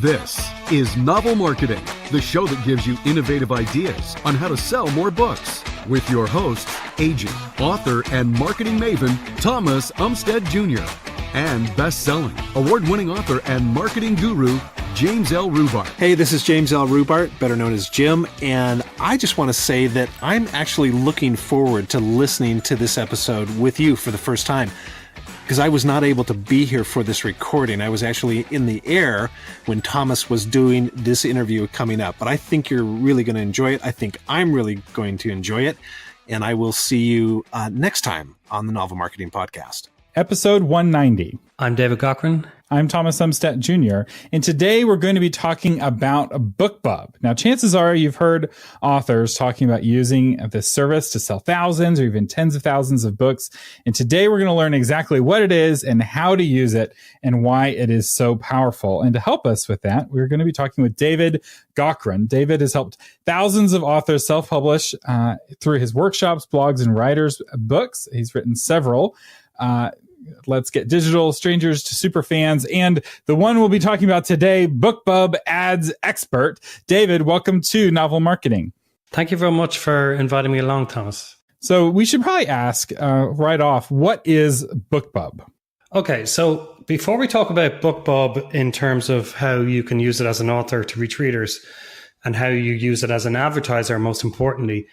This is Novel Marketing, the show that gives you innovative ideas on how to sell more books. With your hosts, agent, author, and marketing maven, Thomas Umstead Jr., and Bestselling, award-winning author and marketing guru, James L. Rubart. Hey, this is James L. Rubart, better known as Jim, and I just want to say that I'm actually looking forward to listening to this episode with you for the first time, because I was not able to be here for this recording. I was actually in the air when Thomas was doing this interview coming up, but I think you're really going to enjoy it. I think I'm really going to enjoy it, and I will see you next time on the Novel Marketing Podcast. Episode 190. I'm David Gaughran. I'm Thomas Umstead Jr., and today we're going to be talking about BookBub. Now, chances are you've heard authors talking about using this service to sell thousands or even tens of thousands of books, and today we're going to learn exactly what it is and how to use it and why it is so powerful. And to help us with that, we're going to be talking with David Gaughran. David has helped thousands of authors self-publish through his workshops, blogs, and writers' books. He's written several. Let's Get Digital, Strangers to Superfans, and the one we'll be talking about today, BookBub Ads Expert. David, welcome to Novel Marketing. Thank you very much for inviting me along, Thomas. So we should probably ask right off, what is BookBub? Okay, so before we talk about BookBub in terms of how you can use it as an author to reach readers and how you use it as an advertiser, most importantly,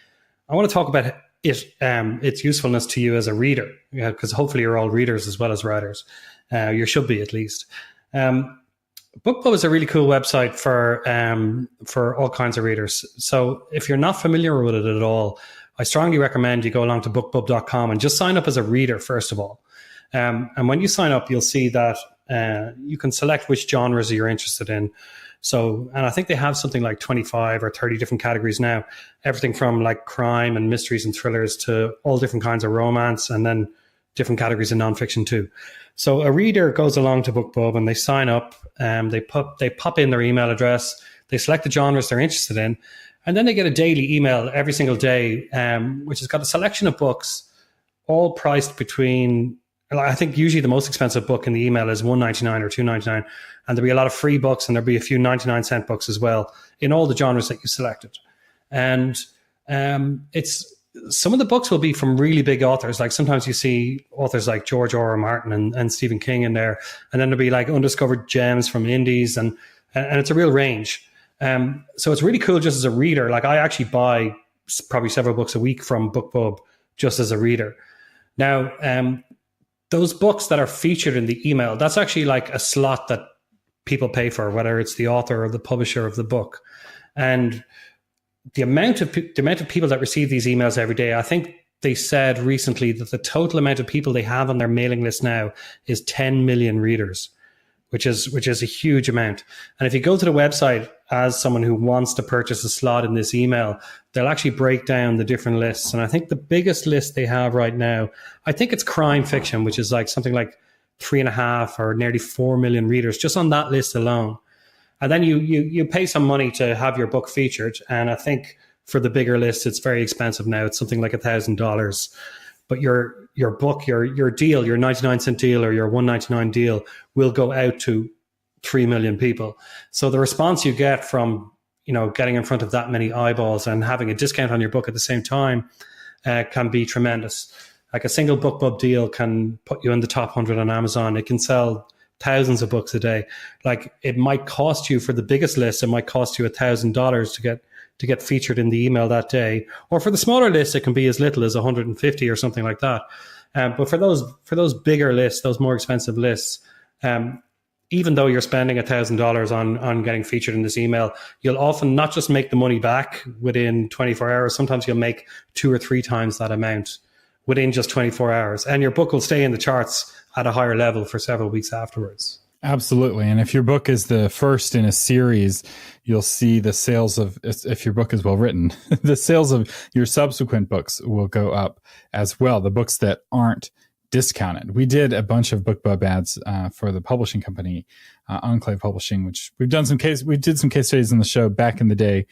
I want to talk about its usefulness to you as a reader, because hopefully you're all readers as well as writers. You should be, at least. BookBub is a really cool website for all kinds of readers. So if you're not familiar with it at all, I strongly recommend you go along to bookbub.com and just sign up as a reader, first of all. And when you sign up, you'll see that you can select which genres you're interested in. So, and I think they have something like 25 or 30 different categories now, everything from like crime and mysteries and thrillers to all different kinds of romance, and then different categories of nonfiction too. So a reader goes along to BookBub and they sign up, they pop in their email address, they select the genres they're interested in, and then they get a daily email every single day, which has got a selection of books, all priced between, I think usually the most expensive book in the email is $1.99 or $2.99, and there'll be a lot of free books, and there'll be a few 99-cent books as well in all the genres that you selected. And some of the books will be from really big authors. Like sometimes you see authors like George R.R. Martin and Stephen King in there, and then there'll be like undiscovered gems from indies, and it's a real range. So it's really cool just as a reader. Like I actually buy probably several books a week from BookBub just as a reader. Now, those books that are featured in the email, that's actually like a slot that people pay for, whether it's the author or the publisher of the book. And the amount of people that receive these emails every day, I think they said recently that the total amount of people they have on their mailing list now is 10 million readers, which is a huge amount. And if you go to the website as someone who wants to purchase a slot in this email, they'll actually break down the different lists. And I think the biggest list they have right now, I think it's crime fiction, which is like something like 3.5 or nearly 4 million readers just on that list alone. And then you pay some money to have your book featured. And I think for the bigger list, it's very expensive now. It's something like $1,000. But your book, your deal, your 99-cent deal or your $1.99 deal will go out to 3 million people. So the response you get from, getting in front of that many eyeballs and having a discount on your book at the same time can be tremendous. Like a single BookBub deal can put you in the top 100 on Amazon. It can sell thousands of books a day. Like it might cost you, for the biggest list, it might cost you $1,000 to get featured in the email that day. Or for the smaller list, it can be as little as 150 or something like that. But for those bigger lists, those more expensive lists, even though you're spending $1,000 on getting featured in this email, you'll often not just make the money back within 24 hours. Sometimes you'll make 2 or 3 times that amount within just 24 hours. And your book will stay in the charts at a higher level for several weeks afterwards. Absolutely. And if your book is the first in a series, you'll see the sales of, if your book is well written, the sales of your subsequent books will go up as well. The books that aren't discounted. We did a bunch of BookBub ads for the publishing company, Enclave Publishing, which we did some case studies on the show back in the day.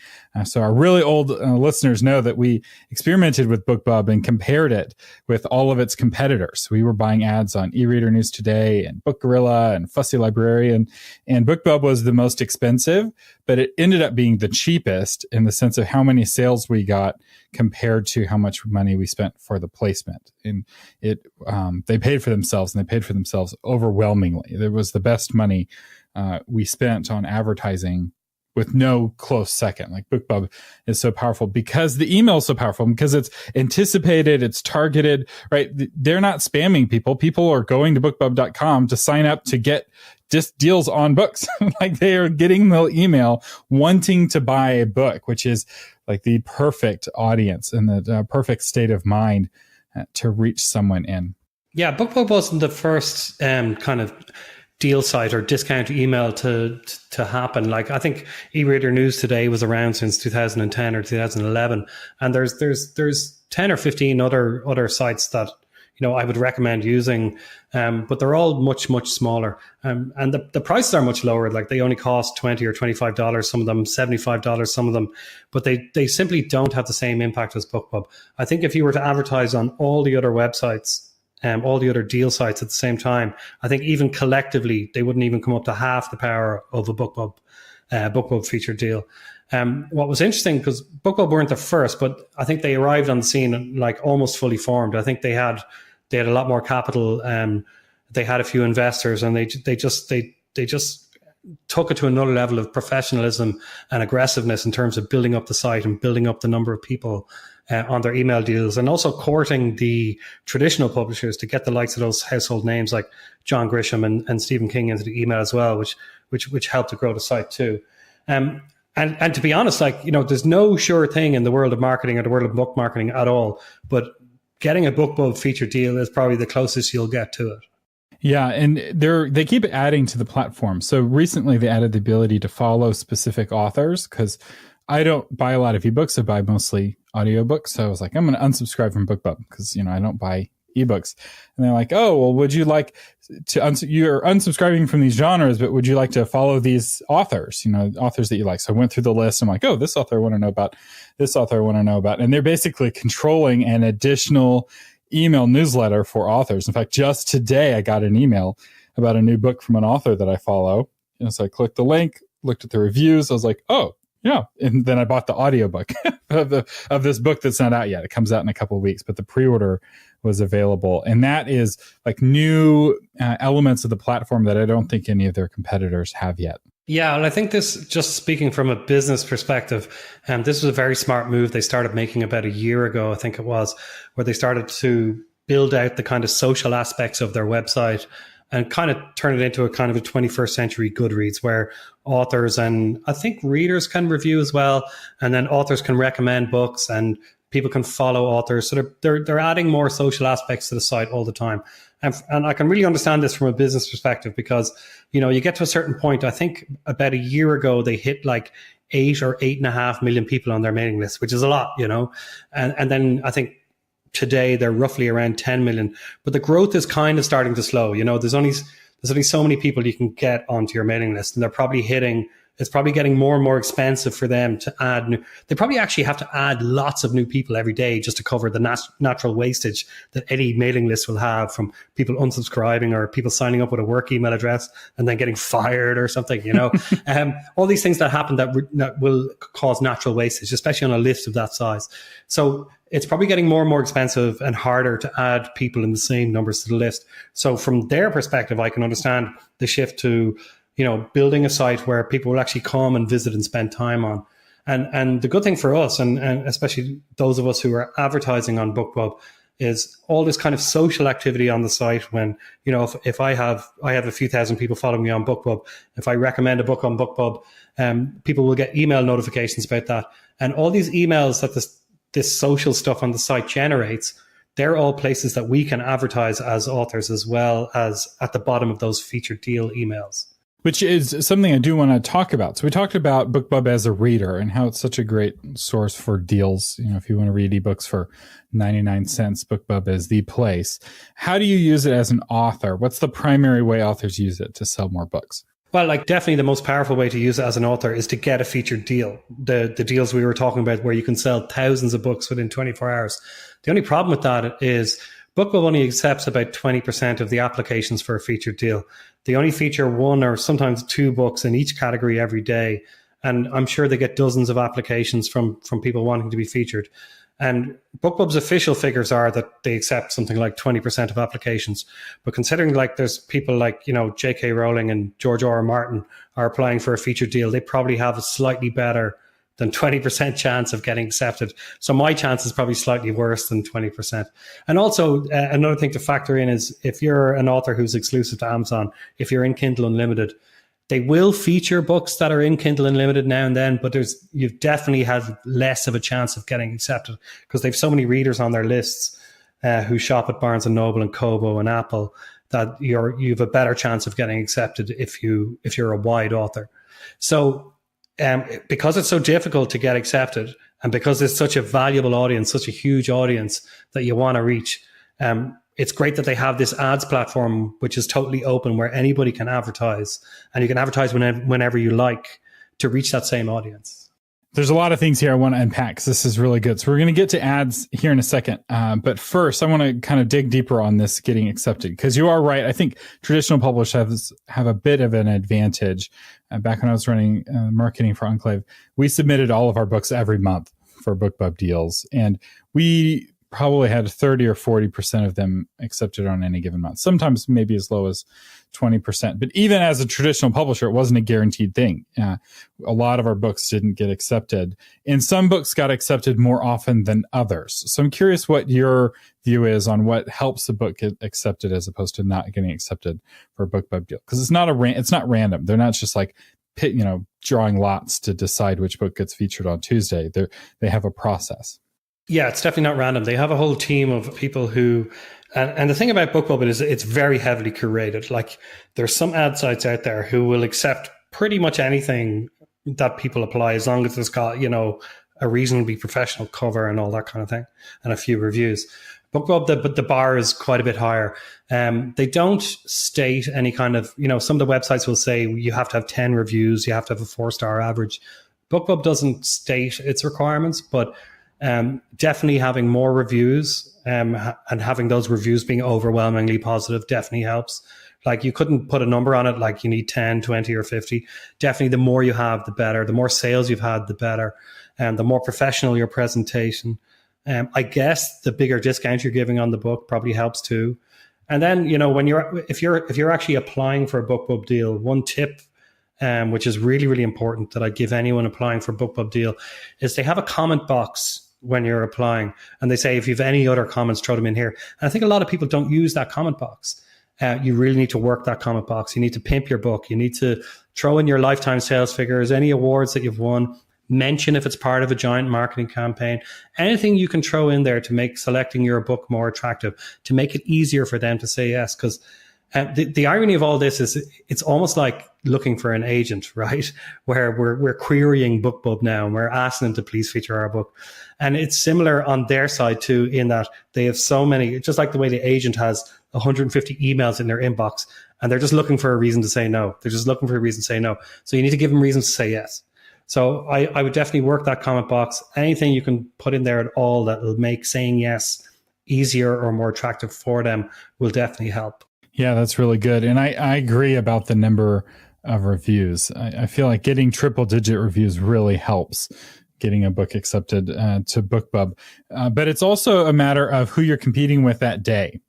So our really old listeners know that we experimented with BookBub and compared it with all of its competitors. We were buying ads on eReader News Today and Book Gorilla and Fussy Librarian, and BookBub was the most expensive, but it ended up being the cheapest in the sense of how many sales we got compared to how much money we spent for the placement. And they paid for themselves, and they paid for themselves overwhelmingly. There was the best money we spent on advertising with no close second. Like BookBub is so powerful because the email is so powerful, because it's anticipated, it's targeted, right? They're not spamming people. People are going to bookbub.com to sign up to get just deals on books. Like they are getting the email wanting to buy a book, which is like the perfect audience and the perfect state of mind to reach someone in. Yeah, BookBub wasn't the first kind of deal site or discount email to happen. Like I think eReader News Today was around since 2010 or 2011, and there's 10 or 15 other sites that I would recommend using, but they're all much smaller, and the prices are much lower. Like they only cost $20 or $25, some of them $75, some of them, but they simply don't have the same impact as BookBub. I think if you were to advertise on all the other websites, all the other deal sites at the same time, I think even collectively they wouldn't even come up to half the power of a BookBub featured deal. What was interesting, because BookBub weren't the first, but I think they arrived on the scene like almost fully formed. I think they had a lot more capital. They had a few investors, and they just took it to another level of professionalism and aggressiveness in terms of building up the site and building up the number of people on their email deals, and also courting the traditional publishers to get the likes of those household names like John Grisham and Stephen King into the email as well, which helped to grow the site too. And to be honest, there's no sure thing in the world of marketing or the world of book marketing at all, but getting a BookBub feature deal is probably the closest you'll get to it. Yeah, and they keep adding to the platform. So recently they added the ability to follow specific authors, because I don't buy a lot of ebooks. I buy mostly audiobooks. So I was like, I'm going to unsubscribe from BookBub because, I don't buy ebooks. And they're like, oh, well, would you like to, you're unsubscribing from these genres, but would you like to follow these authors, authors that you like? So I went through the list. I'm like, oh, this author I want to know about. This author I want to know about. And they're basically controlling an additional email newsletter for authors. In fact, just today I got an email about a new book from an author that I follow. So I clicked the link, looked at the reviews. I was like, oh, yeah. And then I bought the audiobook of this book that's not out yet. It comes out in a couple of weeks, but the pre-order was available. And that is like new elements of the platform that I don't think any of their competitors have yet. Yeah, and I think this, just speaking from a business perspective, this was a very smart move they started making about a year ago, I think it was, where they started to build out the kind of social aspects of their website and kind of turn it into a kind of a 21st century Goodreads, where authors and I think readers can review as well, and then authors can recommend books and people can follow authors. So they're adding more social aspects to the site all the time. And I can really understand this from a business perspective, because, you get to a certain point. I think about a year ago, they hit like 8 or 8.5 million people on their mailing list, which is a lot, and then I think today they're roughly around 10 million, but the growth is kind of starting to slow. There's only so many people you can get onto your mailing list, and they're probably it's probably getting more and more expensive for them to add they probably actually have to add lots of new people every day just to cover the natural wastage that any mailing list will have from people unsubscribing or people signing up with a work email address and then getting fired or something, all these things that happen that will cause natural wastage, especially on a list of that size. So it's probably getting more and more expensive and harder to add people in the same numbers to the list. So from their perspective, I can understand the shift to building a site where people will actually come and visit and spend time on. And the good thing for us, and especially those of us who are advertising on BookBub, is all this kind of social activity on the site. When, if I have a few thousand people following me on BookBub, if I recommend a book on BookBub, people will get email notifications about that. And all these emails that this social stuff on the site generates, they're all places that we can advertise as authors, as well as at the bottom of those featured deal emails. which is something I do want to talk about. So we talked about BookBub as a reader and how it's such a great source for deals. If you want to read ebooks for 99 cents, BookBub is the place. How do you use it as an author? What's the primary way authors use it to sell more books? Well, definitely the most powerful way to use it as an author is to get a featured deal. The deals we were talking about where you can sell thousands of books within 24 hours. The only problem with that is BookBub only accepts about 20% of the applications for a featured deal. They only feature one or sometimes two books in each category every day. And I'm sure they get dozens of applications from people wanting to be featured. And BookBub's official figures are that they accept something like 20% of applications. But considering there's people like, J.K. Rowling and George R.R. Martin are applying for a featured deal, they probably have a slightly better than 20% chance of getting accepted. So my chance is probably slightly worse than 20%. And also another thing to factor in is if you're an author who's exclusive to Amazon, if you're in Kindle Unlimited, they will feature books that are in Kindle Unlimited now and then, but you've definitely had less of a chance of getting accepted because they've so many readers on their lists who shop at Barnes & Noble and Kobo and Apple that you've a better chance of getting accepted if you're a wide author. So because it's so difficult to get accepted and because it's such a valuable audience, such a huge audience that you want to reach, it's great that they have this ads platform, which is totally open where anybody can advertise and you can advertise whenever you like to reach that same audience. There's a lot of things here I want to unpack because this is really good. So we're going to get to ads here in a second. But first, I want to kind of dig deeper on this getting accepted because you are right. I think traditional publishers have a bit of an advantage. Back when I was running marketing for Enclave, we submitted all of our books every month for BookBub deals. And we probably had 30 or 40% of them accepted on any given month, sometimes maybe as low as 20%. But even as a traditional publisher, it wasn't a guaranteed thing. A lot of our books didn't get accepted, and some books got accepted more often than others. So I'm curious what your view is on what helps a book get accepted as opposed to not getting accepted for a BookBub deal. Because it's not random. They're not just drawing lots to decide which book gets featured on Tuesday. They have a process. Yeah, it's definitely not random. They have a whole team of people who, and the thing about BookBub is it's very heavily curated. There's some ad sites out there who will accept pretty much anything that people apply as long as it's got, a reasonably professional cover and all that kind of thing and a few reviews. BookBub, the bar is quite a bit higher. They don't state any kind of, some of the websites will say you have to have 10 reviews, you have to have a 4-star average. BookBub doesn't state its requirements, but definitely having more reviews and having those reviews being overwhelmingly positive definitely helps. You couldn't put a number on it, you need 10, 20 or 50. Definitely the more you have, the better. The more sales you've had, the better. And the more professional your presentation. I guess the bigger discount you're giving on the book probably helps too. And then, if you're actually applying for a BookBub deal, one tip which is really, really important that I give anyone applying for a BookBub deal is they have a comment box when you're applying. And they say, if you have any other comments, throw them in here. And I think a lot of people don't use that comment box. You really need to work that comment box. You need to pimp your book. You need to throw in your lifetime sales figures, any awards that you've won, mention if it's part of a giant marketing campaign, anything you can throw in there to make selecting your book more attractive, to make it easier for them to say yes. Because the irony of all this is it's almost like looking for an agent, right? Where we're querying BookBub now and we're asking them to please feature our book. And it's similar on their side too, in that they have so many, just like the way the agent has 150 emails in their inbox and they're just looking for a reason to say no. They're just looking for a reason to say no. So you need to give them reasons to say yes. So I would definitely work that comment box. Anything you can put in there at all that will make saying yes easier or more attractive for them will definitely help. Yeah, that's really good. And I agree about the number of reviews. I feel like getting triple-digit reviews really helps getting a book accepted to BookBub. But it's also a matter of who you're competing with that day.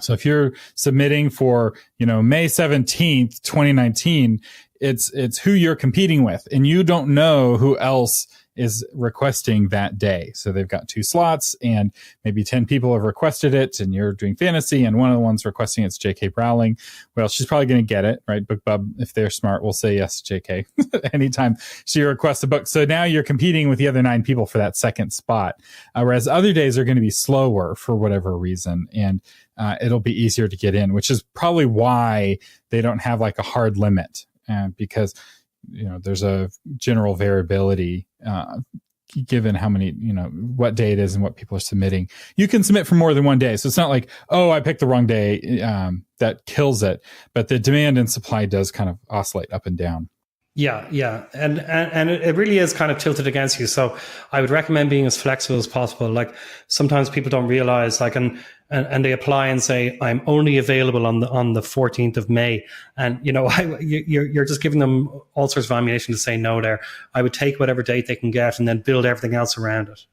So if you're submitting for, May 17th, 2019, it's who you're competing with. And you don't know who else is requesting that day. So they've got 2 slots and maybe 10 people have requested it, and you're doing fantasy and one of the ones requesting it's J.K. Rowling. Well, she's probably going to get it, right? BookBub, if they're smart, will say yes, J.K. anytime she requests a book. So now you're competing with the other 9 people for that second spot. Whereas other days are going to be slower for whatever reason. And it'll be easier to get in, which is probably why they don't have like a hard limit, because there's a general variability given how many, what day it is and what people are submitting. You can submit for more than one day. So it's not like, oh, I picked the wrong day, that kills it. But the demand and supply does kind of oscillate up and down. Yeah. And it really is kind of tilted against you. So I would recommend being as flexible as possible. Like sometimes people don't realize, like, and they apply and say, I'm only available on the 14th of May. And, you're just giving them all sorts of ammunition to say no there. I would take whatever date they can get and then build everything else around it.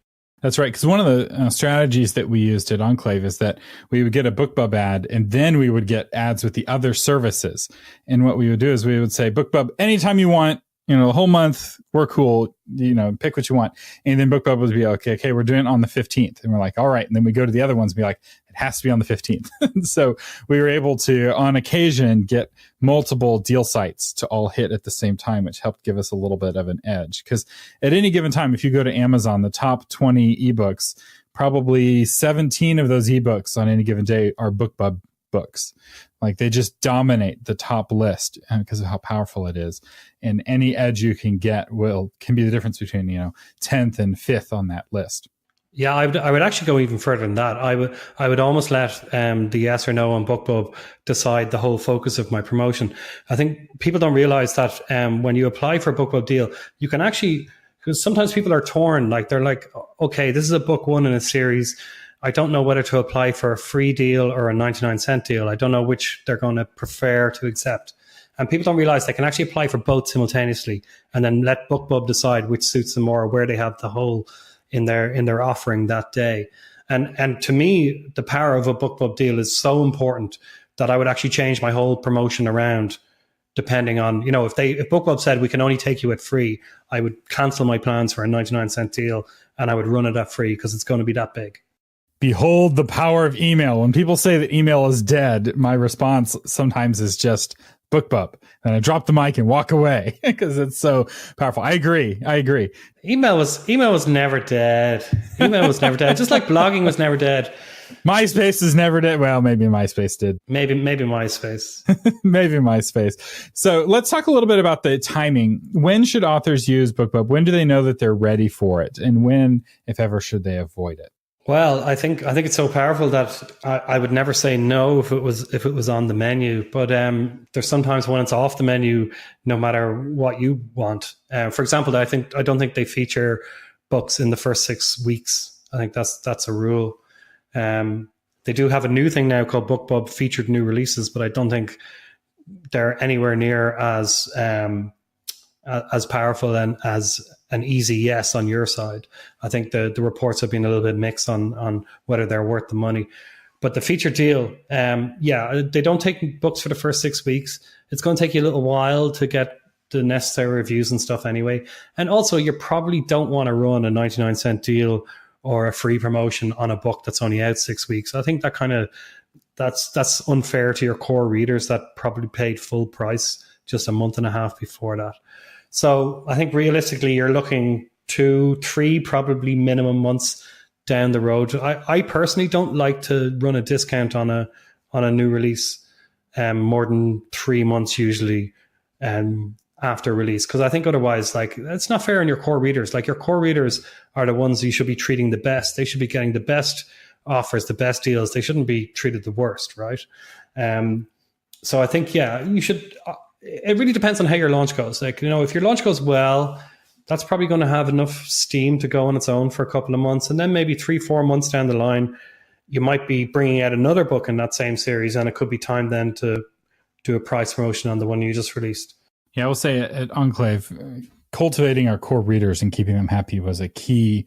That's right. Because one of the strategies that we used at Enclave is that we would get a BookBub ad and then we would get ads with the other services. And what we would do is we would say, BookBub, anytime you want, the whole month, we're cool, pick what you want. And then BookBub would be okay, we're doing it on the 15th. And we're like, all right. And then we go to the other ones and be like, it has to be on the 15th. So we were able to, on occasion, get multiple deal sites to all hit at the same time, which helped give us a little bit of an edge. Because at any given time, if you go to Amazon, the top 20 ebooks, probably 17 of those ebooks on any given day are BookBub books. Like they just dominate the top list because of how powerful it is. And any edge you can get can be the difference between, 10th and 5th on that list. Yeah, I would actually go even further than that. I would almost let the yes or no on BookBub decide the whole focus of my promotion. I think people don't realize that when you apply for a BookBub deal, you can actually, because sometimes people are torn. Like they're like, okay, this is a book 1 in a series. I don't know whether to apply for a free deal or a 99-cent deal. I don't know which they're going to prefer to accept. And people don't realize they can actually apply for both simultaneously and then let BookBub decide which suits them more, where they have the hole in their offering that day. And to me, the power of a BookBub deal is so important that I would actually change my whole promotion around depending on, if BookBub said we can only take you at free, I would cancel my plans for a 99-cent deal and I would run it at free because it's going to be that big. Behold the power of email. When people say that email is dead, my response sometimes is just BookBub. And I drop the mic and walk away because it's so powerful. I agree. Email was never dead. Email was never dead. Just like blogging was never dead. MySpace is never dead. Well, maybe MySpace did. Maybe MySpace. Maybe MySpace. So let's talk a little bit about the timing. When should authors use BookBub? When do they know that they're ready for it? And when, if ever, should they avoid it? Well, I think it's so powerful that I would never say no if it was on the menu. But there's sometimes when it's off the menu, no matter what you want. For example, I don't think they feature books in the first 6 weeks. I think that's a rule. They do have a new thing now called BookBub Featured New Releases, but I don't think they're anywhere near as powerful and as an easy yes on your side. I think the reports have been a little bit mixed on whether they're worth the money. But the feature deal, they don't take books for the first 6 weeks. It's going to take you a little while to get the necessary reviews and stuff anyway. And also, you probably don't want to run a 99-cent deal or a free promotion on a book that's only out 6 weeks. I think that's unfair to your core readers that probably paid full price just a month and a half before that. So I think realistically, you're looking 2-3 probably minimum months down the road. I personally don't like to run a discount on a new release more than 3 months usually after release, because I think otherwise, like, it's not fair on your core readers. Like, your core readers are the ones you should be treating the best. They should be getting the best offers, the best deals. They shouldn't be treated the worst, right? So I think, you should. It really depends on how your launch goes. Like, if your launch goes well, that's probably going to have enough steam to go on its own for a couple of months. And then maybe 3-4 months down the line, you might be bringing out another book in that same series. And it could be time then to do a price promotion on the one you just released. Yeah, I will say at Enclave, cultivating our core readers and keeping them happy was a key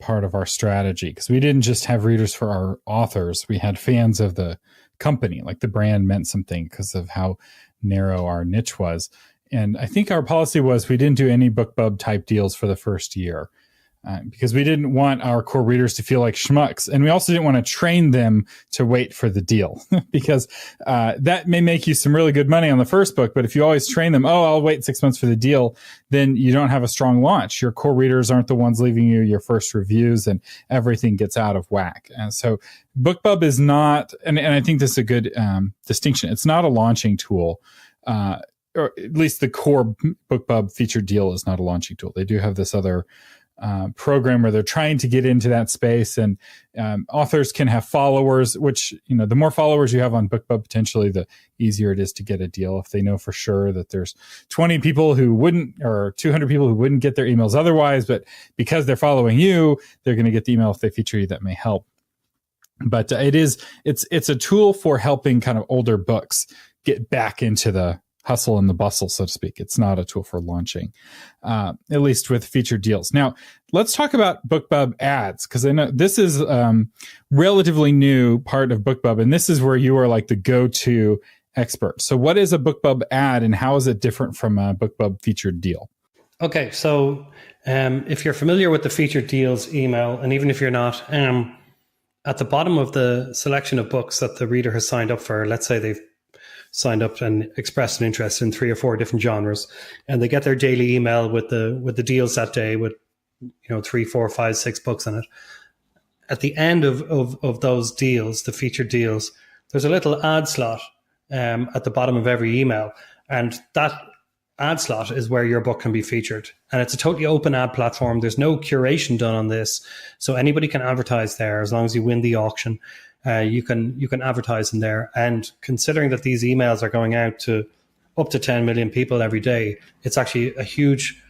part of our strategy, because we didn't just have readers for our authors. We had fans of the company. Like, the brand meant something because of how narrow our niche was. And I think our policy was we didn't do any BookBub type deals for the first year. Because we didn't want our core readers to feel like schmucks. And we also didn't want to train them to wait for the deal because that may make you some really good money on the first book. But if you always train them, I'll wait 6 months for the deal, then you don't have a strong launch. Your core readers aren't the ones leaving you your first reviews and everything gets out of whack. And so BookBub is not, and I think this is a good distinction. It's not a launching tool. Or at least the core BookBub featured deal is not a launching tool. They do have this other program where they're trying to get into that space, and authors can have followers, which, the more followers you have on BookBub, potentially the easier it is to get a deal. If they know for sure that there's 20 people who wouldn't, or 200 people who wouldn't get their emails otherwise, but because they're following you, they're going to get the email if they feature you. That may help. But it's a tool for helping kind of older books get back into the hustle and the bustle, so to speak. It's not a tool for launching, at least with featured deals. Now, let's talk about BookBub ads, because I know this is relatively new part of BookBub, and this is where you are like the go-to expert. So what is a BookBub ad, and how is it different from a BookBub featured deal? Okay, so if you're familiar with the featured deals email, and even if you're not, at the bottom of the selection of books that the reader has signed up for, let's say they've signed up and expressed an interest in 3 or 4 different genres, and they get their daily email with the deals that day with 3, 4, 5, 6 books in it. At the end of those deals, the featured deals, there's a little ad slot at the bottom of every email, and that ad slot is where your book can be featured. And it's a totally open ad platform. There's no curation done on this, so anybody can advertise there as long as you win the auction. You can advertise in there. And considering that these emails are going out to up to 10 million people every day, it's actually a huge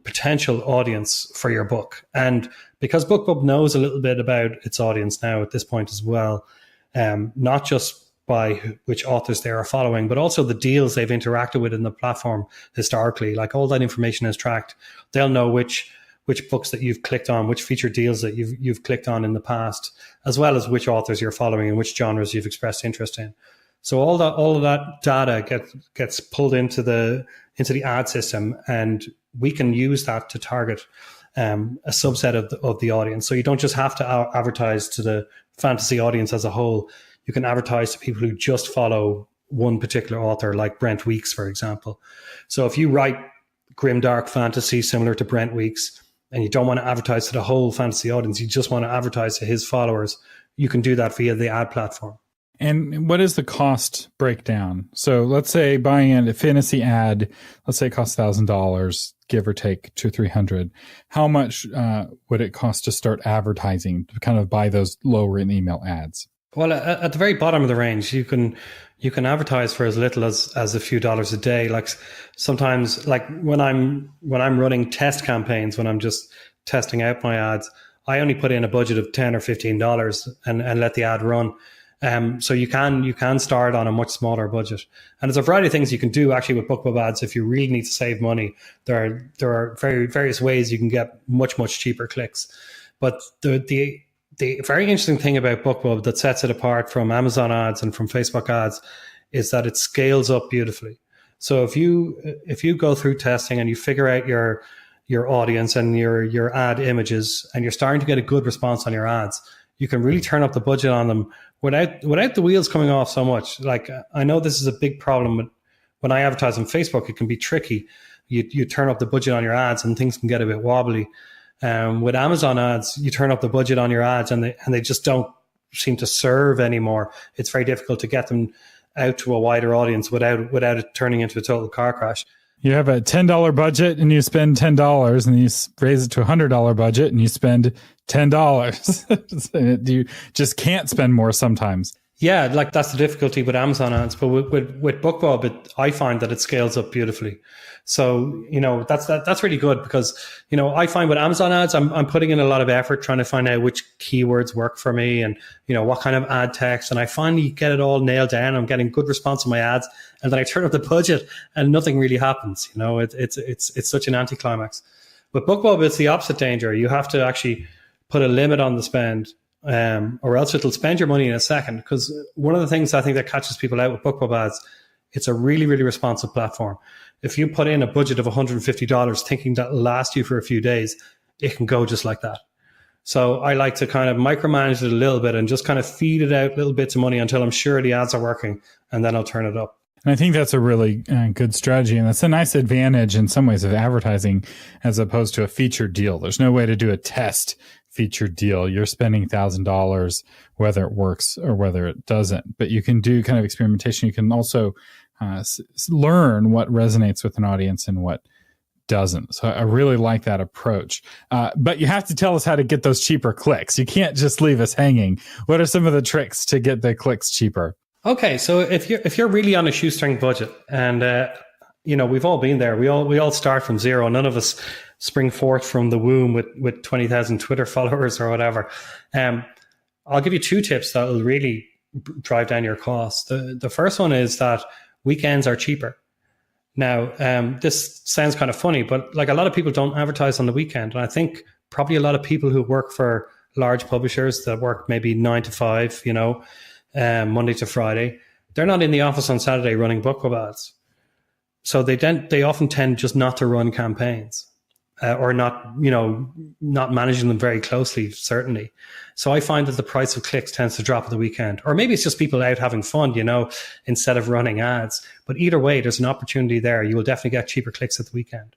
potential audience for your book. And because BookBub knows a little bit about its audience now at this point as well, not just by which authors they are following, but also the deals they've interacted with in the platform historically, like all that information is tracked. They'll know which books that you've clicked on, which featured deals that you've clicked on in the past, as well as which authors you're following and which genres you've expressed interest in. So all of that data gets pulled into the ad system, and we can use that to target a subset of the audience. So you don't just have to advertise to the fantasy audience as a whole. You can advertise to people who just follow one particular author, like Brent Weeks, for example. So if you write grimdark fantasy similar to Brent Weeks, and you don't want to advertise to the whole fantasy audience, you just want to advertise to his followers, you can do that via the ad platform. And what is the cost breakdown? So let's say buying a fantasy ad, let's say it costs $1,000, give or take $200-300. How much would it cost to start advertising to kind of buy those low written email ads? Well, at the very bottom of the range, you can advertise for as little as a few dollars a day. Like sometimes, like when I'm running test campaigns, when I'm just testing out my ads, I only put in a budget of $10 or $15 and let the ad run. So you can start on a much smaller budget, and there's a variety of things you can do actually with BookBub ads. If you really need to save money, there are various ways you can get much cheaper clicks. But the very interesting thing about BookBub that sets it apart from Amazon ads and from Facebook ads is that it scales up beautifully. So if you go through testing and you figure out your audience and your ad images, and you're starting to get a good response on your ads, you can really turn up the budget on them without the wheels coming off so much. Like, I know this is a big problem when I advertise on Facebook. It can be tricky. You turn up the budget on your ads and things can get a bit wobbly. With Amazon ads, you turn up the budget on your ads and they just don't seem to serve anymore. It's very difficult to get them out to a wider audience without it turning into a total car crash. You have a $10 budget and you spend $10, and you raise it to a $100 budget and you spend $10. You just can't spend more sometimes. Yeah, like that's the difficulty with Amazon ads. But with BookBub, I find that it scales up beautifully. So, that's really good because, I find with Amazon ads, I'm putting in a lot of effort trying to find out which keywords work for me and, what kind of ad text. And I finally get it all nailed down. I'm getting good response on my ads. And then I turn up the budget and nothing really happens. It's such an anticlimax. With BookBub, it's the opposite danger. You have to actually put a limit on the spend, or else it'll spend your money in a second. Because one of the things I think that catches people out with BookBub ads It's a really, really responsive platform. If you put in a budget of $150 thinking that will last you for a few days, it can go just like that. So I like to kind of micromanage it a little bit and just kind of feed it out little bits of money until I'm sure the ads are working, and then I'll turn it up. And I think that's a really good strategy. And that's a nice advantage in some ways of advertising as opposed to a featured deal. There's no way to do a test featured deal. You're spending $1,000, whether it works or whether it doesn't. But you can do kind of experimentation. You can also learn what resonates with an audience and what doesn't. So I really like that approach. But you have to tell us how to get those cheaper clicks. You can't just leave us hanging. What are some of the tricks to get the clicks cheaper? Okay, so if you're really on a shoestring budget, and we've all been there. We all start from zero. None of us spring forth from the womb with 20,000 Twitter followers or whatever. I'll give you 2 tips that will really drive down your costs. The first one is that weekends are cheaper. Now, this sounds kind of funny, but like a lot of people don't advertise on the weekend, and I think probably a lot of people who work for large publishers that work maybe 9 to 5, Monday to Friday, they're not in the office on Saturday running BookBub ads. So they often tend just not to run campaigns or not managing them very closely, certainly. So I find that the price of clicks tends to drop at the weekend, or maybe it's just people out having fun, instead of running ads. But either way, there's an opportunity there. You will definitely get cheaper clicks at the weekend.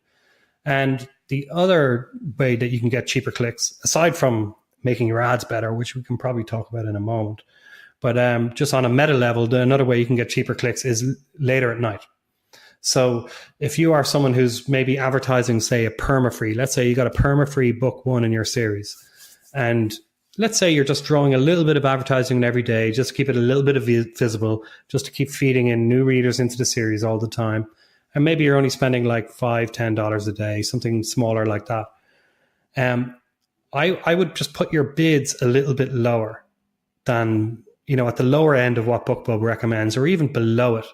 And the other way that you can get cheaper clicks, aside from making your ads better, which we can probably talk about in a moment, but just on a meta level, another way you can get cheaper clicks is later at night. So if you are someone who's maybe advertising, say, a perma-free, let's say you got a perma-free book 1 in your series, and let's say you're just throwing a little bit of advertising in every day, just to keep it a little bit of visible, just to keep feeding in new readers into the series all the time. And maybe you're only spending like $5, $10 a day, something smaller like that. I would just put your bids a little bit lower than, at the lower end of what BookBub recommends, or even below it.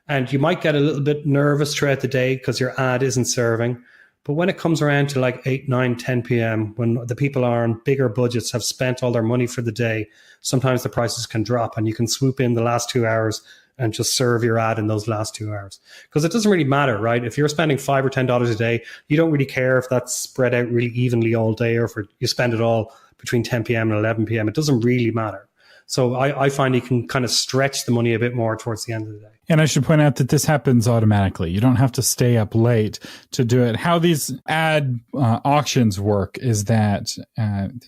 And you might get a little bit nervous throughout the day because your ad isn't serving. But when it comes around to like 8, 9, 10 p.m., when the people are on bigger budgets, have spent all their money for the day, sometimes the prices can drop and you can swoop in the last 2 hours and just serve your ad in those last 2 hours. Because it doesn't really matter, right? If you're spending $5 or $10 a day, you don't really care if that's spread out really evenly all day, or if you spend it all between 10 p.m. and 11 p.m. It doesn't really matter. So I find you can kind of stretch the money a bit more towards the end of the day. And I should point out that this happens automatically. You don't have to stay up late to do it. How these ad auctions work is that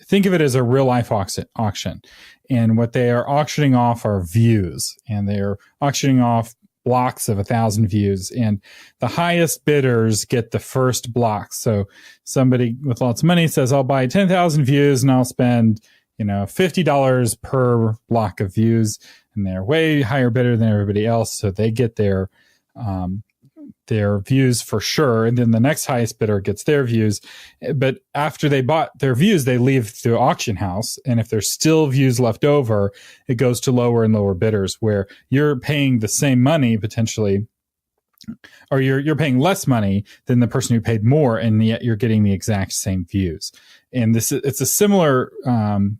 think of it as a real life auction. And what they are auctioning off are views. And they're auctioning off blocks of 1,000 views. And the highest bidders get the first block. So somebody with lots of money says, I'll buy 10,000 views and I'll spend $50 per block of views, and they're way higher bidder than everybody else. So they get their views for sure. And then the next highest bidder gets their views. But after they bought their views, they leave the auction house. And if there's still views left over, it goes to lower and lower bidders, where you're paying the same money potentially, or you're paying less money than the person who paid more, and yet you're getting the exact same views. And it's a similar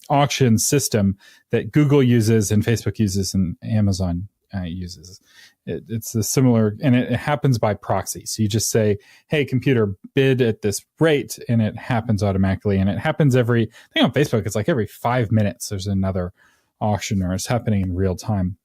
auction system that Google uses and Facebook uses and Amazon uses. It's a similar, and it happens by proxy. So you just say, hey, computer, bid at this rate, and it happens automatically. And it happens I think on Facebook, it's like every 5 minutes there's another auction, or it's happening in real time.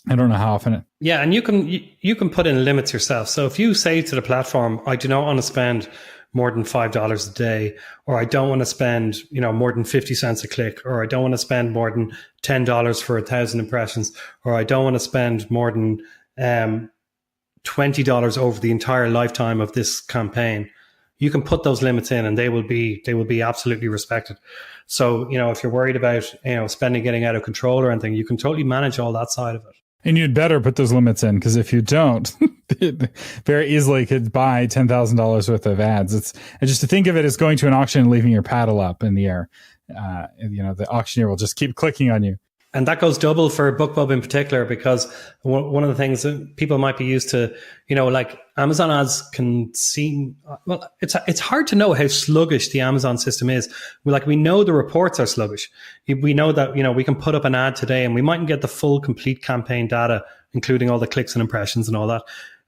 I don't know how often. Yeah, and you can put in limits yourself. So if you say to the platform, I do not want to spend more than $5 a day, or I don't want to spend, more than 50 cents a click, or I don't want to spend more than $10 for 1,000 impressions, or I don't want to spend more than $20 over the entire lifetime of this campaign. You can put those limits in, and they will be absolutely respected. So, if you're worried about, spending getting out of control or anything, you can totally manage all that side of it. And you'd better put those limits in, because if you don't, it very easily could buy $10,000 worth of ads. It's just to think of it as going to an auction and leaving your paddle up in the air. The auctioneer will just keep clicking on you. And that goes double for BookBub in particular, because one of the things that people might be used to, like Amazon ads can seem, well, it's hard to know how sluggish the Amazon system is. We know the reports are sluggish. We know that, we can put up an ad today and we mightn't get the full complete campaign data including all the clicks and impressions and all that.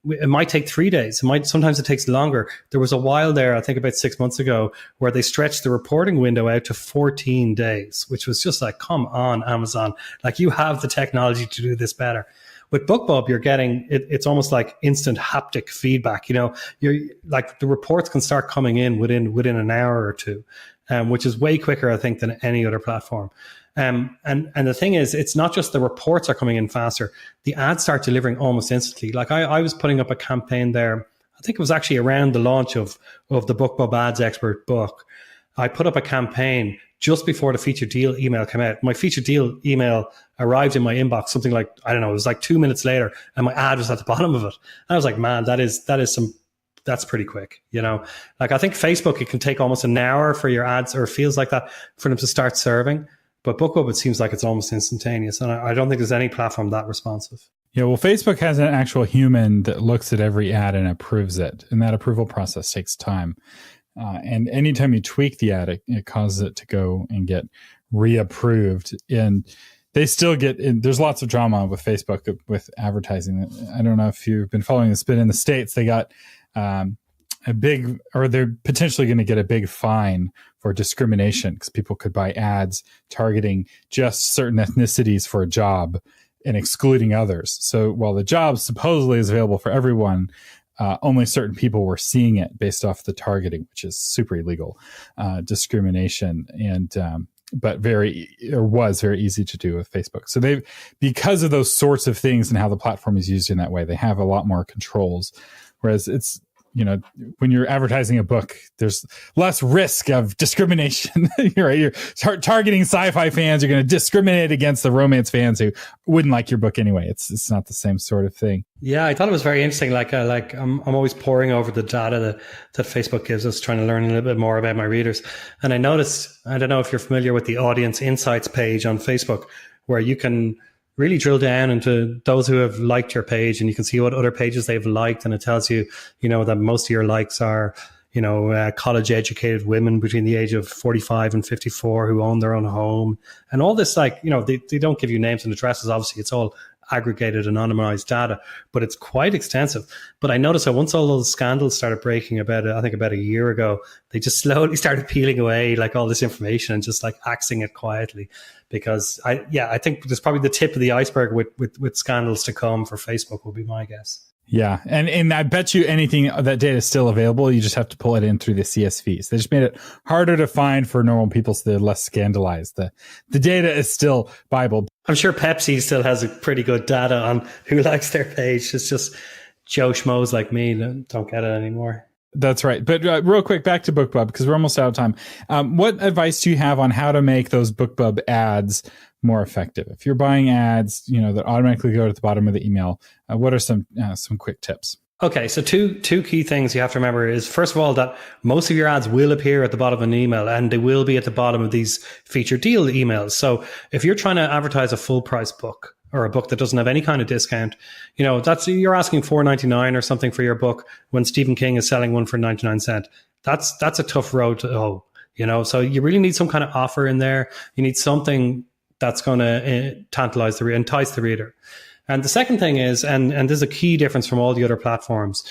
It might take 3 days. Sometimes it takes longer. There was a while there, I think about 6 months ago, where they stretched the reporting window out to 14 days, which was just like, come on, Amazon. Like, you have the technology to do this better. With BookBub, you're getting, it's almost like instant haptic feedback. You're like, the reports can start coming in within an hour or two, which is way quicker, I think, than any other platform. And the thing is, it's not just the reports are coming in faster. The ads start delivering almost instantly. Like, I was putting up a campaign there. I think it was actually around the launch of the BookBub Ads Expert book. I put up a campaign just before the featured deal email came out. My featured deal email arrived in my inbox, something like, I don't know, it was like 2 minutes later, and my ad was at the bottom of it. And I was like, man, that's pretty quick. Like, I think Facebook, it can take almost an hour for your ads, or it feels like that, for them to start serving. But BookBub, it seems like it's almost instantaneous. And I don't think there's any platform that responsive. Yeah, well, Facebook has an actual human that looks at every ad and approves it. And that approval process takes time. And anytime you tweak the ad, it causes it to go and get reapproved. And they still there's lots of drama with Facebook with advertising. I don't know if you've been following this, but in the States, they got they're potentially going to get a big fine for discrimination, because people could buy ads targeting just certain ethnicities for a job and excluding others. So while the job supposedly is available for everyone, only certain people were seeing it based off the targeting, which is super illegal discrimination, and but was very easy to do with Facebook. So because of those sorts of things and how the platform is used in that way, they have a lot more controls. Whereas it's, when you're advertising a book, there's less risk of discrimination. You're targeting sci-fi fans. You're going to discriminate against the romance fans who wouldn't like your book anyway. It's not the same sort of thing. Yeah, I thought it was very interesting. Like I'm always poring over the data that Facebook gives us, trying to learn a little bit more about my readers. And I noticed, I don't know if you're familiar with the Audience Insights page on Facebook, where you can really drill down into those who have liked your page, and you can see what other pages they've liked, and it tells you, that most of your likes are, college educated women between the age of 45 and 54 who own their own home, and all this, like, they don't give you names and addresses. Obviously, it's all aggregated, anonymized data, but it's quite extensive. But I noticed that once all those scandals started breaking about a year ago, they just slowly started peeling away like all this information and just like axing it quietly. Because I think there's probably the tip of the iceberg with scandals to come for Facebook, will be my guess. Yeah. And I bet you anything that data is still available. You just have to pull it in through the CSVs. They just made it harder to find for normal people, so they're less scandalized. The data is still Bible. I'm sure Pepsi still has a pretty good data on who likes their page. It's just Joe Schmoes like me that don't get it anymore. That's right. But real quick, back to BookBub, because we're almost out of time. What advice do you have on how to make those BookBub ads more effective? If you're buying ads, that automatically go to the bottom of the email, what are some quick tips? Okay, so two key things you have to remember is, first of all, that most of your ads will appear at the bottom of an email, and they will be at the bottom of these featured deal emails. So if you're trying to advertise a full price book, or a book that doesn't have any kind of discount, you're asking $4.99 or something for your book when Stephen King is selling one for 99 cents. That's a tough road to hoe, So you really need some kind of offer in there. You need something that's going to entice the reader. And the second thing is, and this is a key difference from all the other platforms,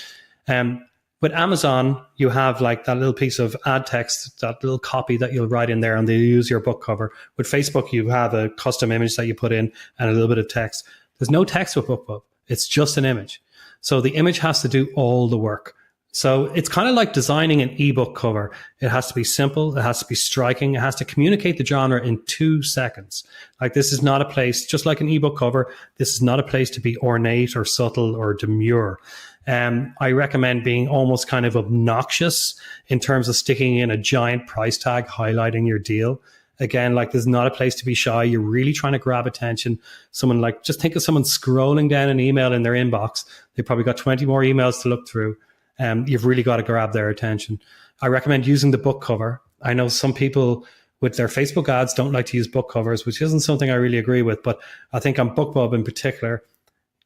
with Amazon, you have like that little piece of ad text, that little copy that you'll write in there, and they use your book cover. With Facebook, you have a custom image that you put in and a little bit of text. There's no text with BookBub. It's just an image. So the image has to do all the work. So it's kind of like designing an ebook cover. It has to be simple. It has to be striking. It has to communicate the genre in 2 seconds. Like, this is not a place, just like an ebook cover, this is not a place to be ornate or subtle or demure. I recommend being almost kind of obnoxious in terms of sticking in a giant price tag, highlighting your deal. Again, like, there's not a place to be shy. You're really trying to grab attention. Just think of someone scrolling down an email in their inbox. They've probably got 20 more emails to look through. You've really got to grab their attention. I recommend using the book cover. I know some people with their Facebook ads don't like to use book covers, which isn't something I really agree with. But I think on BookBub in particular,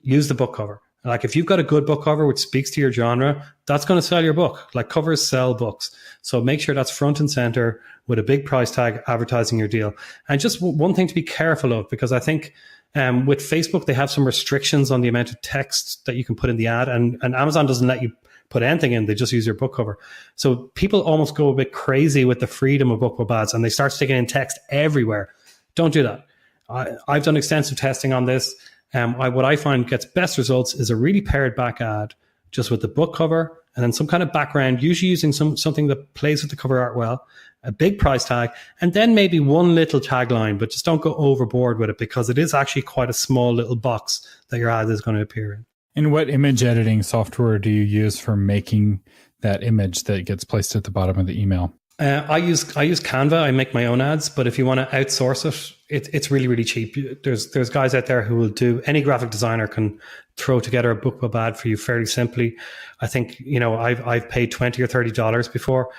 use the book cover. Like, if you've got a good book cover which speaks to your genre, that's going to sell your book. Like, covers sell books. So make sure that's front and center with a big price tag advertising your deal. And just one thing to be careful of, because I think With Facebook, they have some restrictions on the amount of text that you can put in the ad, and Amazon doesn't let you put anything in. They just use your book cover. So people almost go a bit crazy with the freedom of BookBub ads, and they start sticking in text everywhere. Don't do that. I've done extensive testing on this. What I find gets best results is a really pared back ad just with the book cover and then some kind of background, usually using something that plays with the cover art well, a big price tag, and then maybe one little tagline, but just don't go overboard with it because it is actually quite a small little box that your ad is going to appear in. And what image editing software do you use for making that image that gets placed at the bottom of the email? I use Canva. I make my own ads, but if you want to outsource it's really, really cheap. There's guys out there who will do, any graphic designer can throw together a BookBub ad for you fairly simply. I think, I've paid $20 or $30 before.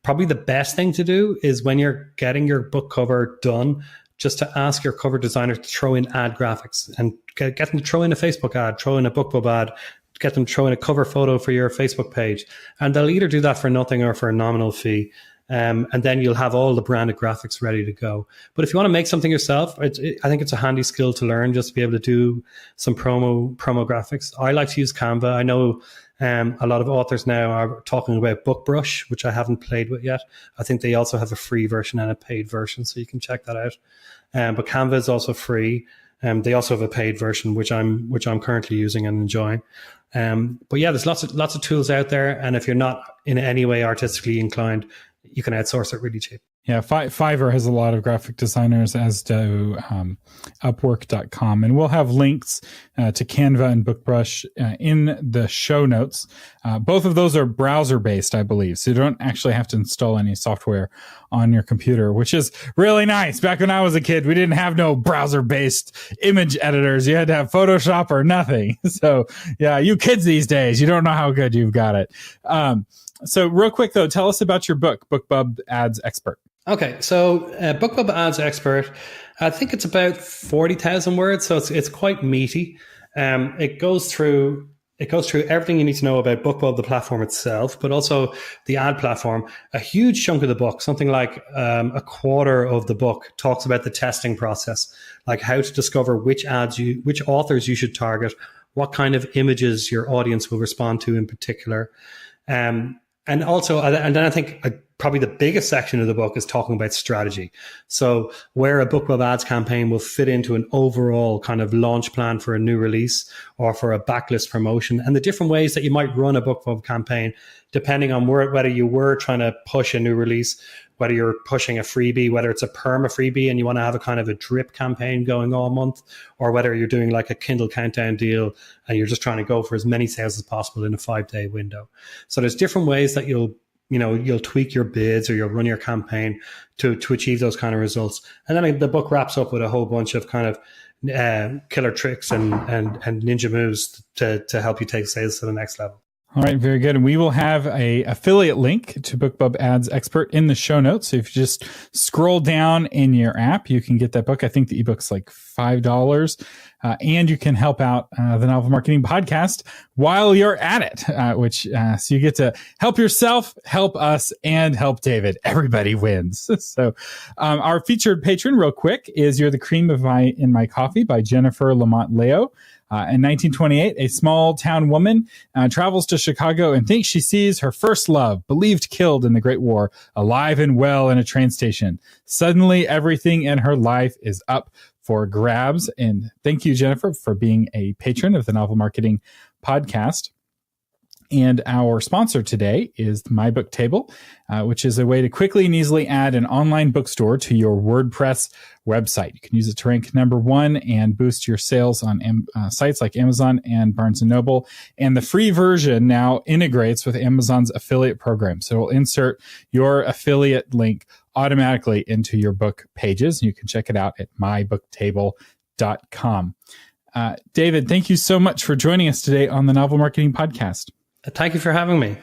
Probably the best thing to do is when you're getting your book cover done, just to ask your cover designer to throw in ad graphics and get them to throw in a Facebook ad, throw in a BookBub ad, get them to throw in a cover photo for your Facebook page. And they'll either do that for nothing or for a nominal fee. And then you'll have all the branded graphics ready to go. But if you want to make something yourself, I think it's a handy skill to learn, just to be able to do some promo graphics. I like to use Canva. I know a lot of authors now are talking about BookBrush, which I haven't played with yet. I think they also have a free version and a paid version, so you can check that out. But Canva is also free. They also have a paid version, which I'm currently using and enjoying. But yeah, there's lots of tools out there, and if you're not in any way artistically inclined, you can outsource it really cheap. Yeah, Fiverr has a lot of graphic designers, as do Upwork.com. And we'll have links to Canva and BookBrush in the show notes. Both of those are browser-based, I believe, so you don't actually have to install any software on your computer, which is really nice. Back when I was a kid, we didn't have no browser-based image editors. You had to have Photoshop or nothing. So, yeah, you kids these days, you don't know how good you've got it. So real quick, though, tell us about your book, BookBub Ads Expert. Okay, so BookBub Ads Expert, I think it's about 40,000 words, so it's quite meaty. It goes through everything you need to know about BookBub, the platform itself, but also the ad platform. A huge chunk of the book, something like a quarter of the book, talks about the testing process, like how to discover which authors you should target, what kind of images your audience will respond to in particular. And then I think probably the biggest section of the book is talking about strategy. So where a BookBub ads campaign will fit into an overall kind of launch plan for a new release or for a backlist promotion, and the different ways that you might run a BookBub campaign, depending on whether you were trying to push a new release, whether you're pushing a freebie, whether it's a perma freebie and you want to have a kind of a drip campaign going all month, or whether you're doing like a Kindle countdown deal and you're just trying to go for as many sales as possible in a 5-day window. So there's different ways that you'll tweak your bids or you'll run your campaign to achieve those kind of results. And then the book wraps up with a whole bunch of kind of killer tricks and ninja moves to help you take sales to the next level. All right, very good. And we will have a affiliate link to BookBub Ads Expert in the show notes. So if you just scroll down in your app, you can get that book. I think the ebook's like $5. And you can help out the Novel Marketing Podcast while you're at it, so you get to help yourself, help us, and help David. Everybody wins. So our featured patron, real quick, is You're the Cream in My Coffee by Jennifer Lamont Leo. In 1928, a small town woman travels to Chicago and thinks she sees her first love, believed killed in the Great War, alive and well in a train station. Suddenly, everything in her life is up for grabs. And thank you, Jennifer, for being a patron of the Novel Marketing Podcast. And our sponsor today is My Book Table, which is a way to quickly and easily add an online bookstore to your WordPress website. You can use it to rank number 1 and boost your sales on sites like Amazon and Barnes & Noble. And the free version now integrates with Amazon's affiliate program. So it'll insert your affiliate link automatically into your book pages. You can check it out at mybooktable.com. David, thank you so much for joining us today on the Novel Marketing Podcast. Thank you for having me.